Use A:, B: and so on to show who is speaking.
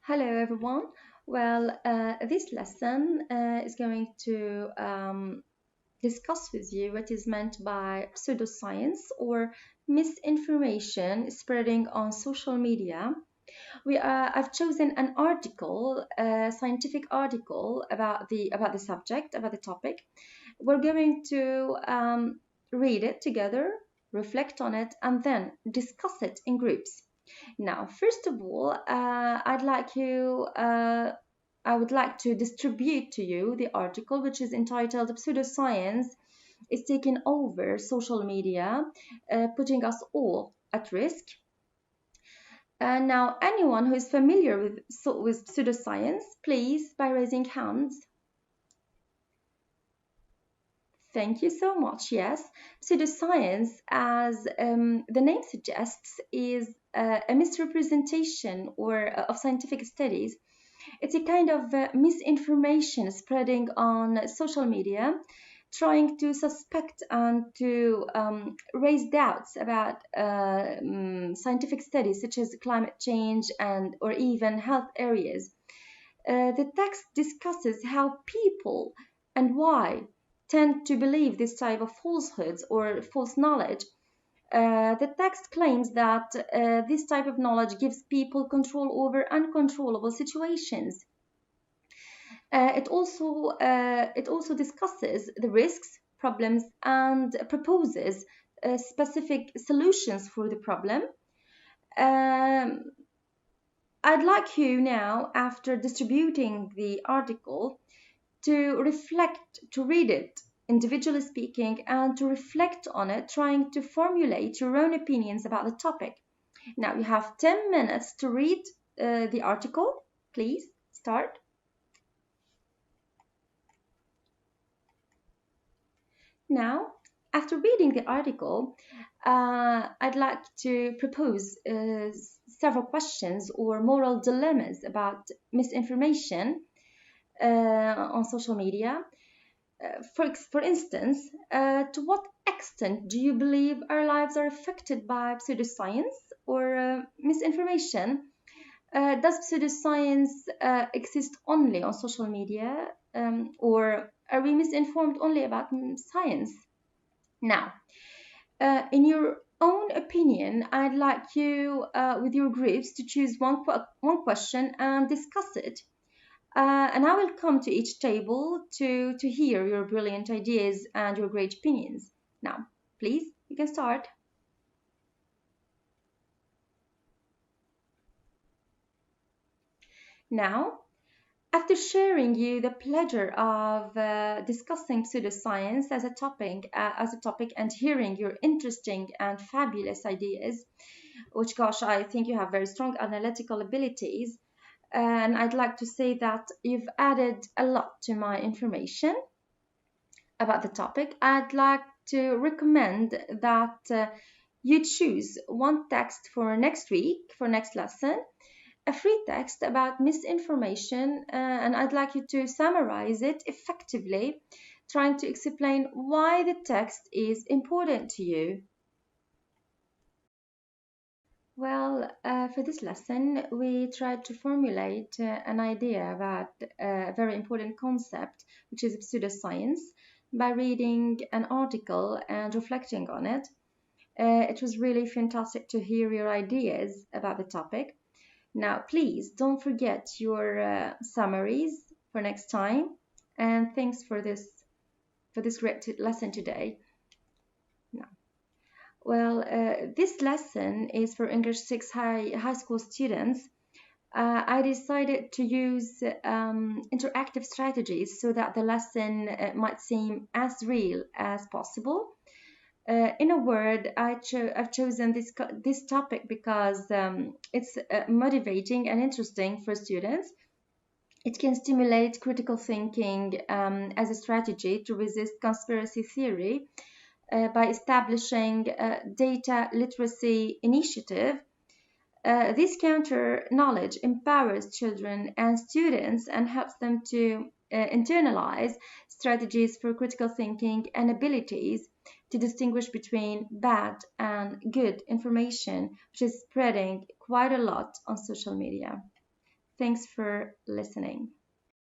A: Hello, everyone. This lesson is going to discuss with you what is meant by pseudoscience or misinformation spreading on social media. I've chosen an article, a scientific article about the subject, about the topic. We're going to read it together, reflect on it, and then discuss it in groups. Now, first of all, I would like to distribute to you the article which is entitled Pseudoscience is Taking Over Social Media, Putting Us All at Risk. Now, anyone who is familiar with pseudoscience, please, by raising hands. Thank you so much. Yes, pseudoscience, as the name suggests, is a misrepresentation of scientific studies. It's a kind of misinformation spreading on social media, trying to suspect and to raise doubts about scientific studies such as climate change and or even health areas. The text discusses how people and why tend to believe this type of falsehoods or false knowledge. The text claims that this type of knowledge gives people control over uncontrollable situations. It also discusses the risks, problems, and proposes specific solutions for the problem. Um, I'd like you now, after distributing the article, to reflect, to read it individually speaking, and to reflect on it, trying to formulate your own opinions about the topic. Now you have 10 minutes to read the article. Please start. Now, after reading the article, I'd like to propose several questions or moral dilemmas about misinformation on social media. For instance, to what extent do you believe our lives are affected by pseudoscience or misinformation? Does pseudoscience exist only on social media, or are we misinformed only about science? Now, in your own opinion, I'd like you, with your groups, to choose one question and discuss it. And I will come to each table to hear your brilliant ideas and your great opinions. Now, please, you can start. Now, after sharing you the pleasure of discussing pseudoscience as a topic and hearing your interesting and fabulous ideas, which, gosh, I think you have very strong analytical abilities, and I'd like to say that you've added a lot to my information about the topic. I'd like to recommend that you choose one text for next week, for next lesson, a free text about misinformation, and I'd like you to summarize it effectively, trying to explain why the text is important to you. For this lesson, we tried to formulate an idea about a very important concept, which is pseudoscience, by reading an article and reflecting on it. It was really fantastic to hear your ideas about the topic. Now, please don't forget your summaries for next time. And thanks for this great lesson today. Now, this lesson is for English 6 high school students. I decided to use interactive strategies so that the lesson might seem as real as possible. In a word, I've chosen this topic because it's motivating and interesting for students. It can stimulate critical thinking as a strategy to resist conspiracy theory by establishing a data literacy initiative. This counter knowledge empowers children and students and helps them to internalize strategies for critical thinking and abilities to distinguish between bad and good information, which is spreading quite a lot on social media. Thanks for listening.